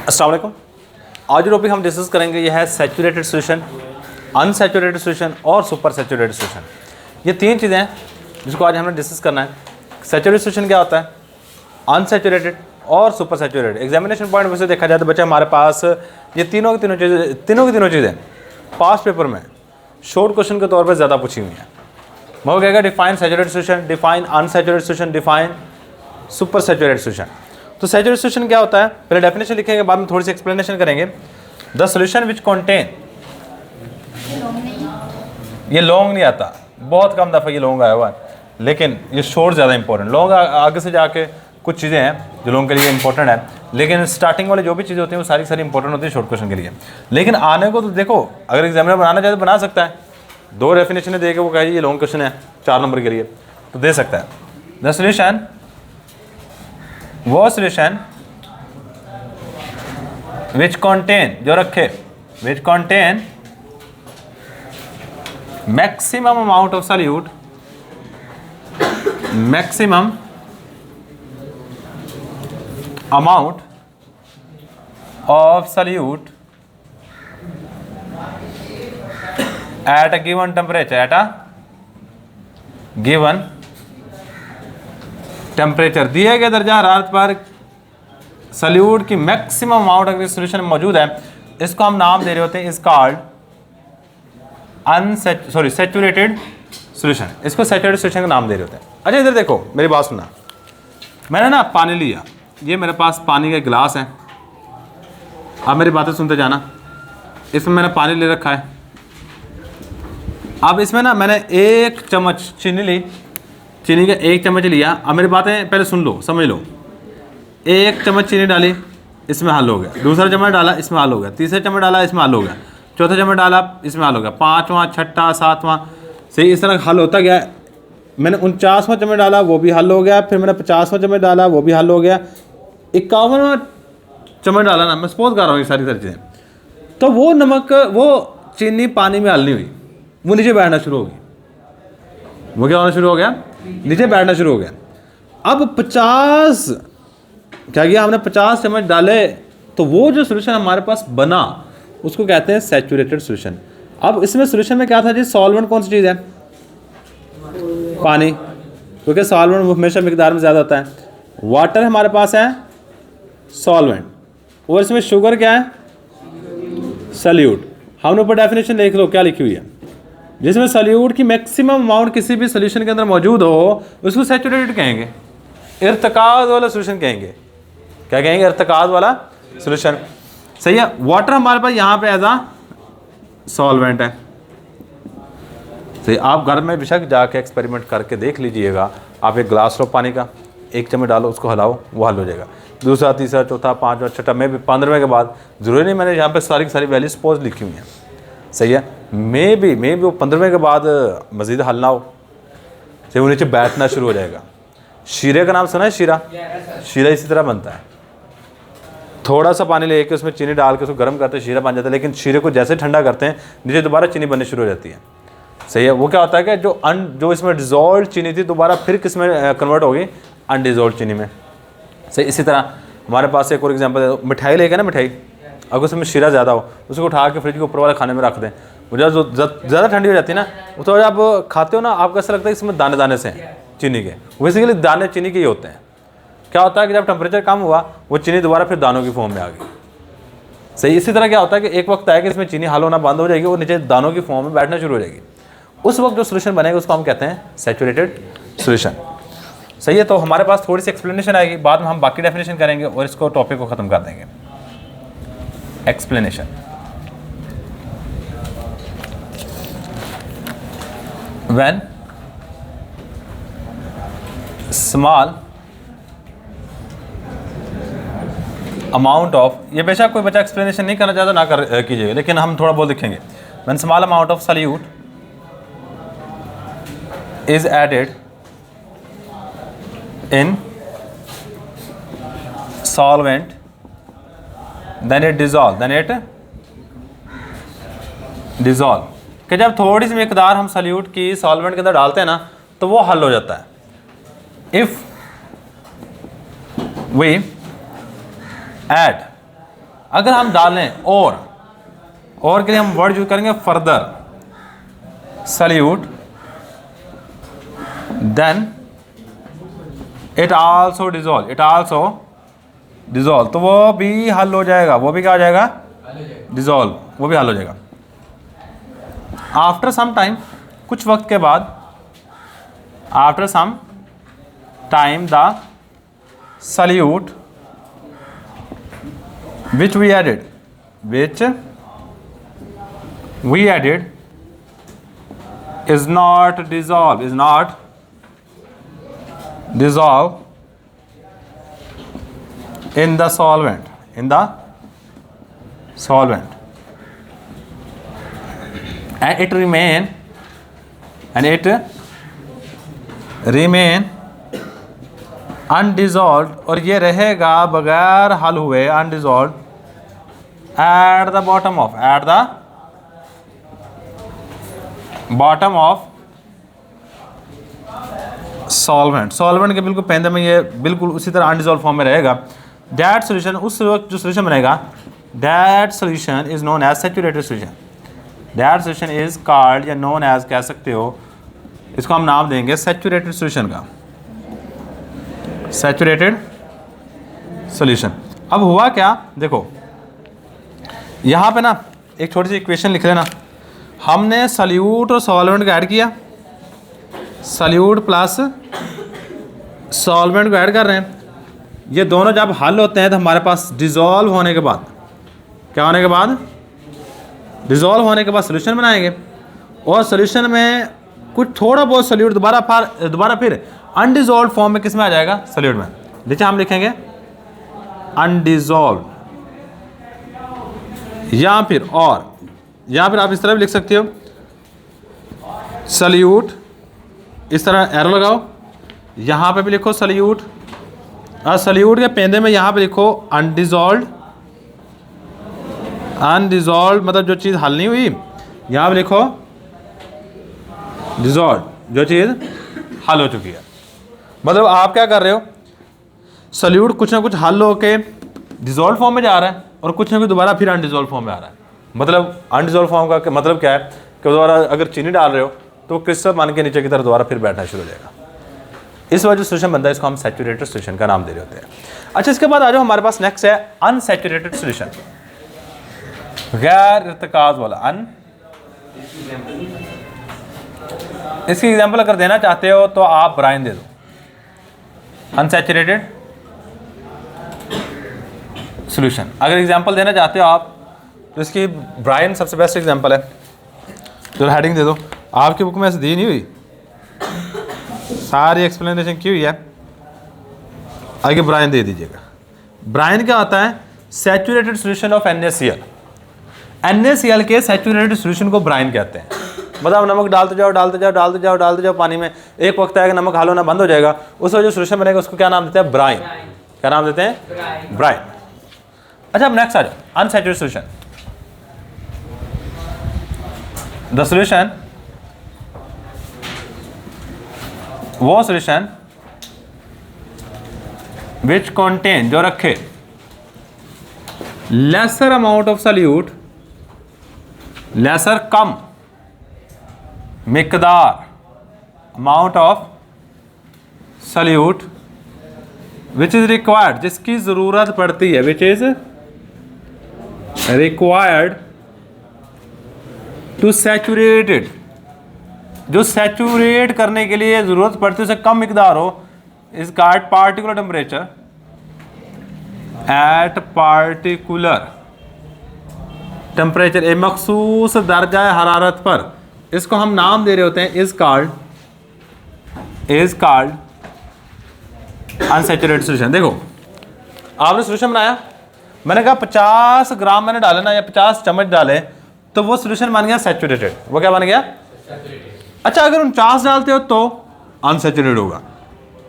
अस्सलाम वालेकुम। आज जो टॉपिक हम डिस्कस करेंगे यह है सैचुरेटेड सॉल्यूशन, अनसैचुरेटेड सॉल्यूशन और सुपर सैचुरेटेड सॉल्यूशन। ये तीन चीज़ें हैं जिसको आज हमने डिस्कस करना है। सैचुरेटेड सॉल्यूशन क्या होता है, अनसैचुरेटेड और super saturated. Examination point of view से देखा जाए तो बच्चा हमारे पास ये तीनों की तीनों चीज़ें पास्ट पेपर में शॉर्ट क्वेश्चन के तौर पर ज़्यादा पूछी हुई हैं। वो कहेगा define saturated solution, define unsaturated solution, define super saturated solution. तो सैचुरेटेड सॉल्यूशन क्या होता है, पहले डेफिनेशन लिखेंगे, बाद में थोड़ी सी एक्सप्लेनेशन करेंगे। द सॉल्यूशन विच कंटेन, ये लॉन्ग नहीं आता, बहुत कम दफ़ा ये लॉन्ग आया हुआ है, लेकिन ये शॉर्ट ज़्यादा इंपॉर्टेंट। लॉन्ग आगे से जाके कुछ चीज़ें हैं जो लॉन्ग के लिए इंपॉर्टेंट है, लेकिन स्टार्टिंग वाले जो भी चीज़ें होती हैं वो सारी इंपॉर्टेंट होती है शॉर्ट क्वेश्चन के लिए। लेकिन आने को तो देखो, अगर एग्जामिनर बनाना चाहे तो बना सकता है। दो डेफिनेशन दे के वो कहे ये लॉन्ग क्वेश्चन है 4 नंबर के लिए, तो दे सकता है। द सॉल्यूशन, वो सॉल्यूशन विच कंटेन, जो रखे, which contain maximum amount of solute, maximum amount of solute at a given temperature, at a given temperature, दिए गए दर्जा हरारत पर सॉल्यूट की मैक्सिमम अमाउंट अगर सॉल्यूशन मौजूद है, इसको हम नाम दे रहे होते हैं, इज कॉल्ड सैचुरेटेड सॉल्यूशन। इसको सैचुरेटेड सॉल्यूशन का नाम दे रहे होते हैं। अच्छा इधर देखो, मेरी बात सुनना। मैंने ना पानी लिया, ये मेरे पास पानी का गिलास है। अब मेरी बातें सुनते जाना। इसमें मैंने पानी ले रखा है। अब इसमें ना मैंने 1 चम्मच चीनी ली, चीनी का 1 चम्मच लिया। अब मेरी बातें पहले सुन लो, समझ लो। 1 चम्मच चीनी डाली, इसमें हल हो गया। दूसरा चम्मच डाला, इसमें हल हो गया। तीसरा चम्मच डाला, इसमें हल हो गया। चौथा चम्मच डाला, इसमें हल हो गया। 5वां, 6वां, 7वां, सही इस तरह हल होता गया। मैंने 49वां चम्मच डाला, वो भी हल हो गया। फिर मैंने 50वां चम्मच डाला, वो भी हल हो गया। 51वां चम्मच डाला ना, मैं सपोज कर रहा हूँ ये सारी चीज़ें, तो वो नमक, वो चीनी पानी में हल नहीं हुई, वो नीचे बैठना शुरू हो गई। वो क्या होना शुरू हो गया, नीचे बैठना शुरू हो गया। अब 50 क्या किया हमने, 50 चम्मच डाले, तो वो जो सोल्यूशन हमारे पास बना उसको कहते हैं सैचुरेटेड सोल्यूशन। अब इसमें सोल्यूशन में क्या था जी, सॉल्वेंट कौन सी चीज़ है, पानी, क्योंकि सॉल्वेंट हमेशा मिकदार में ज़्यादा होता है। वाटर हमारे पास है सॉल्वेंट, और इसमें शुगर क्या है, सॉल्यूट। हमने ऊपर डेफिनेशन देख लो क्या लिखी हुई है, जिसमें सॉल्यूट की मैक्सिमम अमाउंट किसी भी सोल्यूशन के अंदर मौजूद हो उसको सैचुरेटेड कहेंगे, इर्तिकाद वाला सोल्यूशन कहेंगे। क्या कहेंगे, इर्तिकाद वाला सोल्यूशन। सही है। वाटर हमारे पास यहाँ पे एज आ सॉल्वेंट है। सही, आप घर में बेशक जाके एक्सपेरिमेंट करके देख लीजिएगा। आप एक ग्लास लो पानी का, 1 चम्मच डालो, उसको हिलाओ, वो हल हो जाएगा। दूसरा, तीसरा, चौथा, 5वां, 6वां, में भी 15वें के बाद, जरूरी नहीं मैंने यहाँ पे सारी की सारी वैल्यू सपोज लिखी हुई हैं। सही है। मे भी वो 15वें के बाद मज़ीद हल ना हो, चाहे वो नीचे बैठना शुरू हो जाएगा। शीरे का नाम सुना है, शीरा, शीरा इसी तरह बनता है। थोड़ा सा पानी लेके उसमें चीनी डाल के उसको गर्म करते हैं, शीरा बन जाता है। लेकिन शीरे को जैसे ठंडा करते हैं, नीचे दोबारा चीनी बननी शुरू हो जाती है। सही है। वो क्या होता है कि जो इसमें डिज़ोल्व चीनी थी दोबारा फिर किस में कन्वर्ट होगी, अनडिज़ोल्व चीनी में। सही, इसी तरह हमारे पास एक और एग्जांपल है, मिठाई लेके ना, मिठाई अगर उसमें शीरा ज़्यादा हो, उसको उठा के फ्रिज के ऊपर वाले खाने में रख दें, वो जो ज़्यादा ठंडी हो जाती है ना, वो तो आप खाते हो ना, आपको ऐसा लगता है इसमें दाने दाने से हैं चीनी के। बेसिकली दाने चीनी के ही होते हैं। क्या होता है कि जब टेम्परेचर कम हुआ, वो चीनी दोबारा फिर दानों की फॉर्म में आ गई। सही, इसी तरह क्या होता है कि एक वक्त आएगा इसमें चीनी हल होना बंद हो जाएगी और नीचे दानों की फॉर्म में बैठना शुरू हो जाएगी। उस वक्त जो सोल्यूशन बनेगा उसको हम कहते हैं सैचुरेटेड सोल्यूशन। सही है। तो हमारे पास थोड़ी सी एक्सप्लेनेशन आएगी, बाद में हम बाकी डेफिनेशन करेंगे और इसको टॉपिक को ख़त्म कर देंगे। Explanation, when small amount of, ये बेशक कोई बच्चा एक्सप्लेनेशन नहीं करना चाहता ना कर कीजिएगा, लेकिन हम थोड़ा बहुत लिखेंगे। When small amount of solute is added in solvent then it dissolve, कि जब थोड़ी सी मिकदार हम सॉल्यूट की सॉल्वेंट के अंदर डालते हैं ना, तो वो हल हो जाता है। इफ़ we add अगर हम डालें और के लिए हम वर्ड यूज करेंगे further solute, then it also dissolve, तो वो भी हल हो जाएगा, वो भी क्या हो जाएगा, डिजोल्व, वो भी हल हो जाएगा। आफ्टर सम टाइम, कुछ वक्त के बाद, after some time the solute which we added is not dissolve in the solvent, and it remain undissolved, और ये रहेगा बगैर हल हुए undissolved at the bottom of solvent के बिल्कुल पेंदे में ये बिल्कुल उसी तरह अनडिजॉल्व फॉर्म में रहेगा। दैट सोल्यूशन, उस वक्त जो सोल्यूशन बनेगा, that solution is known as saturated solution. That solution is called या नोन एज कह सकते हो, इसको हम नाम देंगे सैचुरेटेड सोल्यूशन का, सैचुरेटेड सोल्यूशन। अब हुआ क्या, देखो यहाँ पे ना एक छोटी सी इक्वेशन लिख लेना, हमने सल्यूट और सॉल्वेंट को ऐड किया, सल्यूट प्लस सॉल्वेंट को ऐड कर रहे हैं, ये दोनों जब हल होते हैं तो हमारे पास डिज़ोल्व होने के बाद, क्या होने के बाद, डिज़ोल्व होने के बाद सोल्यूशन बनाएंगे, और सोल्यूशन में कुछ थोड़ा बहुत सल्यूट दोबारा फिर अनडिज़ोल्व फॉर्म में किस में आ जाएगा, सल्यूट में। नीचे हम लिखेंगे अनडिज़ोल्व, या फिर आप इस तरह भी लिख सकते हो, सल्यूट, इस तरह एरो लगाओ, यहाँ पे भी लिखो सल्यूट, और सल्यूट के पेंदे में यहाँ पे लिखो अनडिज़ोल्व मतलब जो चीज़ हल नहीं हुई, यहाँ पे लिखो डिज़ोल्व, जो चीज़ हल हो चुकी है। मतलब आप क्या कर रहे हो, सल्यूट कुछ ना कुछ हल होके डिज़ोल्व फॉर्म में जा रहा है, और कुछ ना कुछ दोबारा फिर अनडिज़ोल्व फॉर्म में आ रहा है। मतलब अनडिज़ोल्व फॉर्म का मतलब क्या है कि दोबारा अगर चीनी डाल रहे हो तो क्रिस्टल बन के नीचे की तरफ दोबारा फिर बैठना शुरू हो जाएगा। इस वजह से सोल्यूशन बनता है, इसको हम सैचुरेटेड सोल्यूशन का नाम दे रहे होते हैं। अच्छा, इसके बाद आ जाओ, हमारे पास नेक्स्ट है अनसैचुरेटेड सोल्यूशन, गैर इर्तिकाज़ वाला इसकी एग्जांपल अगर देना चाहते हो तो आप ब्राइन दे दो, अनसैचुरेटेड सोल्यूशन। अगर एग्जांपल देना चाहते हो आप तो इसकी ब्राइन सबसे बेस्ट एग्जांपल है। तो हेडिंग दे दो, आपकी बुक में ऐसे दी नहीं हुई, सारी एक्सप्लेनेशन की हुई है, आगे ब्राइन दे दीजिएगा। ब्राइन क्या होता है, saturated solution of NaCl। NaCl के सैचुरेटेड सोल्यूशन को ब्राइन कहते हैं। मतलब नमक डालते जाओ पानी में, एक वक्त आएगा नमक हल होना बंद हो जाएगा, उस वजह जो सोल्यूशन बनेगा उसको क्या नाम देते हैं, ब्राइन। क्या नाम देते हैं, ब्राइन। अच्छा, अब नेक्स्ट आ जाओ, अनसैचुरेटेड सोल्यूशन। द सोल्यूशन, वो सोल्यूशन विच कंटेन, जो रखे lesser amount of solute, lesser कम मिकदार amount of solute which is required, जिसकी जरूरत पड़ती है, which is required to saturated, जो सैचुरेट करने के लिए जरूरत पड़ती है उसे कम मिकदार हो, is called particular temperature, eight particular temperature, एक मखसूस दर्जा हरारत पर, इसको हम नाम दे रहे होते हैं इज कॉल्ड अनसैचुरेटेड सोल्यूशन। देखो, आपने सोल्यूशन बनाया, मैंने कहा 50 ग्राम मैंने डाले ना, या 50 चम्मच डाले, तो वो सोल्यूशन बन गया सैचुरेटेड। वो क्या बन गया, अच्छा, अगर 49 डालते हो तो अनसैचुरेटेड होगा,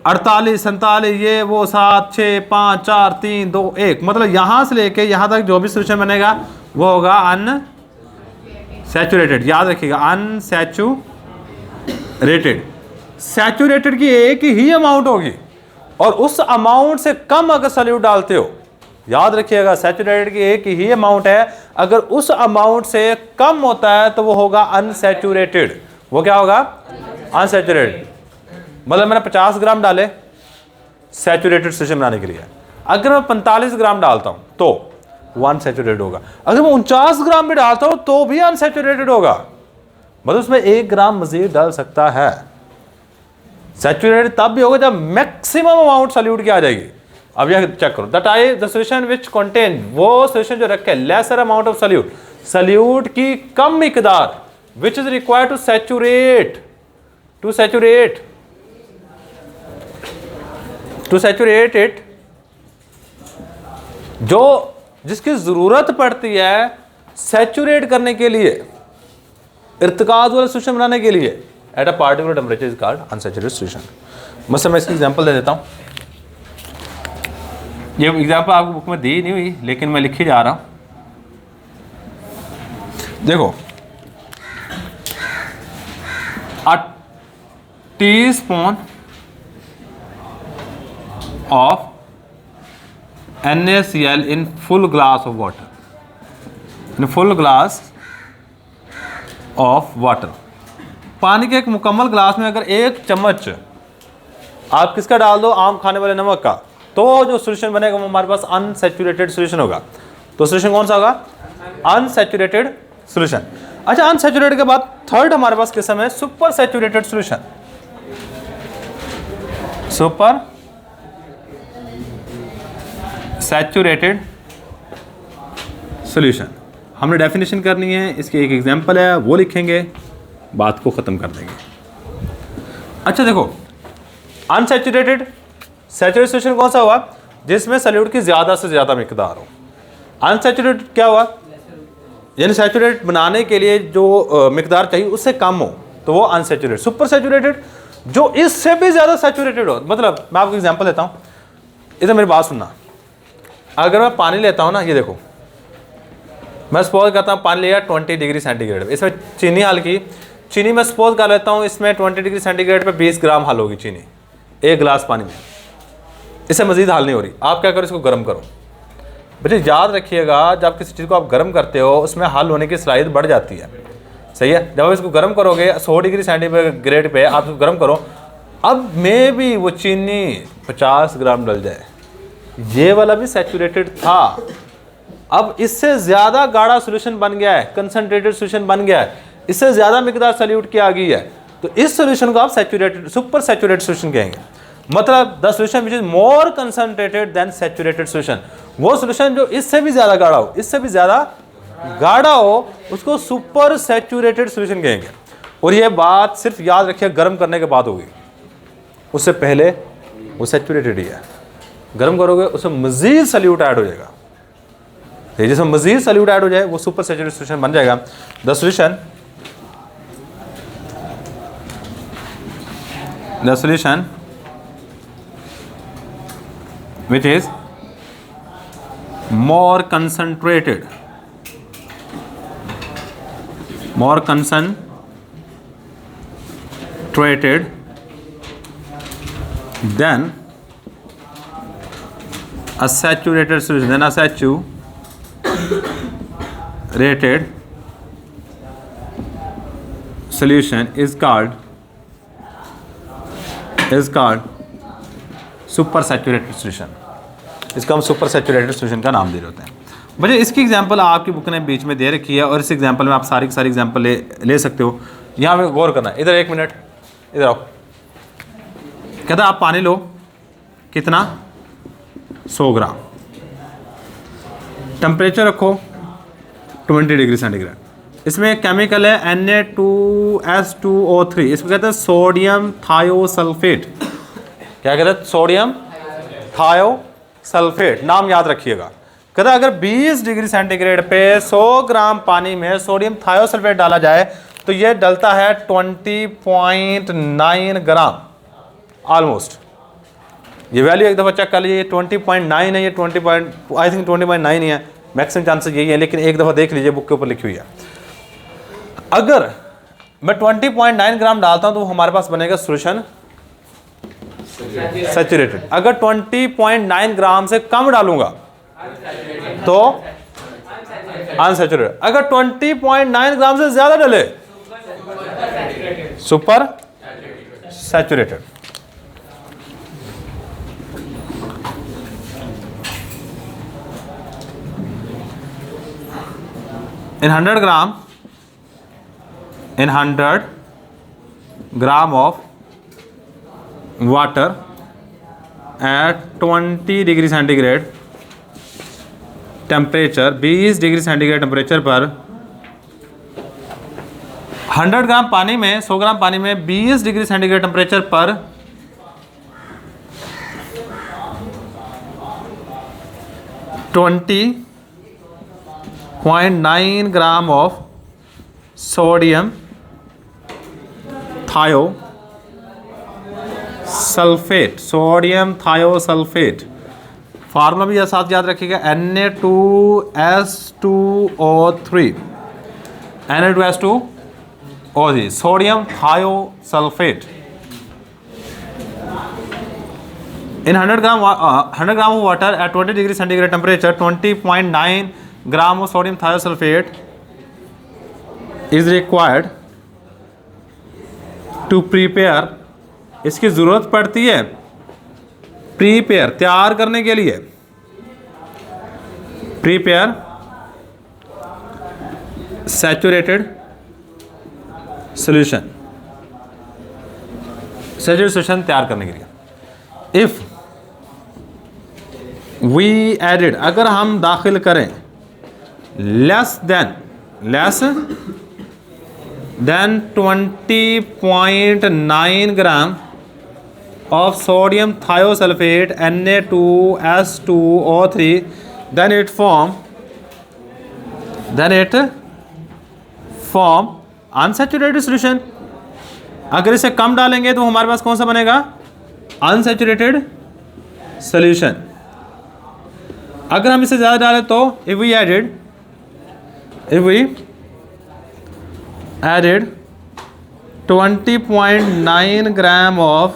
48, 47, ये वो 7, 6, 5, 4, 3, 2, 1, मतलब यहाँ से लेके यहाँ तक जो भी सोल्यूशन बनेगा वो होगा अनसैचुरेटेड। याद रखिएगा, अनसैचुरेटेड। सैचुरेटेड की एक ही अमाउंट होगी, और उस अमाउंट से कम अगर सल्यूट डालते हो याद रखिएगा सैचुरेटेड की एक ही अमाउंट है, अगर उस अमाउंट से कम होता है तो वो होगा अनसैचुरेटेड। वो क्या होगा? अनसैचुरेटेड। मतलब मैंने 50 ग्राम डाले सैचुरेटेड सोल्यूशन बनाने के लिए, अगर मैं 45 ग्राम डालता हूं तो वो अनसैचुरेटेड होगा। अगर मैं 49 ग्राम भी डालता हूं तो भी अनसैचुरेटेड होगा, मतलब उसमें 1 ग्राम मजीद डाल सकता है। सैचुरेटेड तब भी होगा जब मैक्सिमम अमाउंट सॉल्यूट की आ जाएगी। अब यह चेक करो, द सॉल्यूशन विच कंटेन, वो सॉल्यूशन जो रखे lesser amount of solute, solute की कम मिकदार, which is required to saturate it, जो जिसकी जरूरत पड़ती है सैचुरेट करने के लिए, इर्तिकाज वाला सॉल्यूशन बनाने के लिए, at a particular temperature is called unsaturated solution. मैं इसकी एग्जांपल दे देता हूं। ये एग्जांपल आपको बुक में दी नहीं हुई लेकिन मैं लिखी जा रहा हूं। देखो, a teaspoon of NaCl in full glass of water, in full glass of water, पानी के एक मुकम्मल ग्लास में अगर 1 चम्मच आप किसका डाल दो, आम खाने वाले नमक का, तो जो सोल्यूशन बनेगा वो हमारे पास अनसैचुरेटेड सोल्यूशन होगा। तो सोल्यूशन कौन सा होगा? Unsaturated solution. अच्छा, अनसैचुरेटेड के बाद थर्ड हमारे पास किस्म है super saturated solution. Super saturated solution, हमने डेफिनेशन करनी है, इसकी एक एग्जांपल है, वो लिखेंगे, बात को ख़त्म कर देंगे। अच्छा देखो, अनसैचुरेटेड सैचुरेटेड सोल्यूशन कौन सा हुआ? जिसमें सॉल्यूट की ज़्यादा से ज़्यादा मिकदार हो। अनसैचुरेटेड क्या हुआ? यानी सैचुरेट बनाने के लिए जो मिकदार चाहिए उससे कम हो, तो वो अनसैचुरेटेड। सुपर सैचुरेटेड जो इससे भी ज़्यादा सैचुरेटेड हो। मतलब मैं आपको एग्जांपल देता हूँ, इधर मेरी बात सुनना। अगर मैं पानी लेता हूँ ना, ये देखो, मैं सपोज करता हूँ पानी लिया 20 डिग्री सेंटीग्रेड, इसमें चीनी हल की, चीनी मैं सपोज कर लेता हूँ इसमें 20 डिग्री सेंटीग्रेड पे 20 ग्राम हल होगी चीनी 1 गिलास पानी में, इससे मज़ीद हल नहीं हो रही। आप क्या करो, इसको गर्म करो। बच्चे याद रखिएगा, जब किसी चीज़ को आप गर्म करते हो उसमें हल होने की सलाहियत बढ़ जाती है, सही है। जब आप इसको गर्म करोगे 100 डिग्री सेंटीग्रेड पे आप इसको गर्म करो, अब में भी वो चीनी 50 ग्राम डल जाए, ये वाला भी सैचुरेटेड था, अब इससे ज़्यादा गाढ़ा सोल्यूशन बन गया है, कंसनट्रेटेड सोल्यूशन बन गया है, इससे ज़्यादा मिकदार सॉल्यूट की आ गई है, तो इस सोल्यूशन को आप सैचुरेटेड सुपर सैचुरेटेड सोल्यूशन कहेंगे। मतलब the solution which is more concentrated than saturated solution, वो सोल्यूशन जो इससे भी ज़्यादा गाढ़ा हो, इससे भी ज़्यादा गाढ़ा हो, उसको सुपर सैचुरेटेड सोल्यूशन कहेंगे। और ये बात सिर्फ याद रखिए गर्म करने के बाद होगी, उससे पहले वो सैचुरेटेड ही है। गर्म करोगे उसमें मज़ीद सॉल्यूट ऐड हो जाएगा, जिसमें मज़ीद सॉल्यूट ऐड हो जाए वो सुपर सैचुरेटेड सोल्यूशन बन जाएगा। The solution which is more concentrated than a saturated solution, then a saturated solution is called super saturated solution. इसका हम सुपर सैचुरेटेड सोल्यूशन का नाम दे रहे होते हैं। बच्चे इसकी एग्जांपल आपकी बुक ने बीच में दे रखी है और इस एग्जांपल में आप सारी की सारी एग्जांपल ले सकते हो। यहाँ पे गौर करना है, इधर 1 मिनट, इधर आओ। कहता आप पानी लो, कितना? 100 ग्राम, टेम्परेचर रखो 20 डिग्री सेंटीग्रेड, इसमें केमिकल है Na2S2O3, इसको कहते हैं सोडियम थायोसल्फेट। क्या कहते हैं? सोडियम थायोसल्फेट, नाम याद रखिएगा। कहते हैं अगर 20 डिग्री सेंटीग्रेड पे 100 ग्राम पानी में सोडियम थायोसल्फेट डाला जाए तो ये डलता है 20.9 ग्राम ऑलमोस्ट। ये वैल्यू एक दफ़ा चेक कर लीजिए, 20.9 है, ये 20.9 ही है, मैक्सिमम चांसेस यही है, लेकिन एक दफ़ा देख लीजिए बुक के ऊपर लिखी हुई है। अगर मैं 20.9 ग्राम डालता हूं तो हमारे पास बनेगा सोल्यूशन सैचुरेटेड। अगर 20.9 ग्राम से कम डालूंगा तो अनसैचुरेटेड। अगर 20.9 ग्राम से ज्यादा डले super saturated. in 100 gram of water at 20 degree centigrade temperature, 20 degree centigrade temperature पर 100 ग्राम पानी में, 100 ग्राम पानी में 20 डिग्री सेंटीग्रेड टेम्परेचर पर 20.9 gram of sodium thiosulphate, sodium thiosulphate, formula भी साथ याद रखिएगा, Na2S2O3, Na2S2O3, sodium thiosulphate. In 100 gram of water at 20 degree centigrade temperature, 20.9 gram of sodium thiosulfate is required to prepare। इसकी ज़रूरत पड़ती है प्रीपेयर, तैयार करने के लिए, prepare saturated solution, saturated solution तैयार करने के लिए। इफ़ वी एडिड, अगर हम दाखिल करें less than 20.9 gram of sodium thiosulfate Na2S2O3, then it form unsaturated solution। अगर इसे कम डालेंगे तो हमारे पास कौन सा बनेगा? Unsaturated solution. अगर हम इसे ज़्यादा डालें तो if we added 20.9 gram of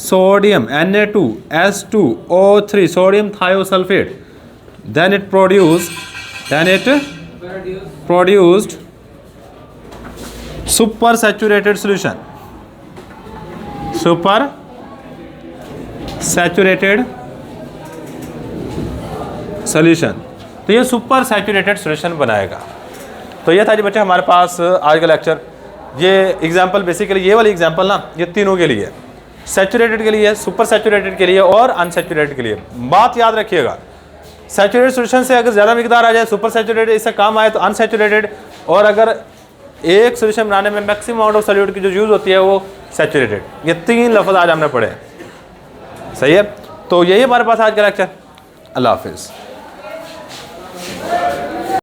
sodium Na2S2O3, sodium thiosulfate, then it produced super saturated solution, super saturated solution. तो ये सुपर सैचुरेटेड सॉल्यूशन बनाएगा। तो ये था जी बच्चे हमारे पास आज का लेक्चर। ये एग्जांपल बेसिकली, ये वाली एग्जांपल ना, ये तीनों के लिए, सैचुरेटेड के लिए, सुपर सैचुरेटेड के लिए और अनसैचुरेटेड के लिए। बात याद रखिएगा, सैचुरेटेड सॉल्यूशन से अगर ज़्यादा मिकदार आ जाए सुपर सैचुरेटेड, इससे कम आए तो अनसैचुरेटेड, और अगर एक सॉल्यूशन बनाने में मैक्सिमम अमाउंट ऑफ सॉल्यूट की जो यूज़ होती है वो सैचुरेटेड। ये तीन लफ्ज़ आज हमने पढ़े, सही है। तो यही हमारे पास आज का लेक्चर। अल्लाह हाफिज़।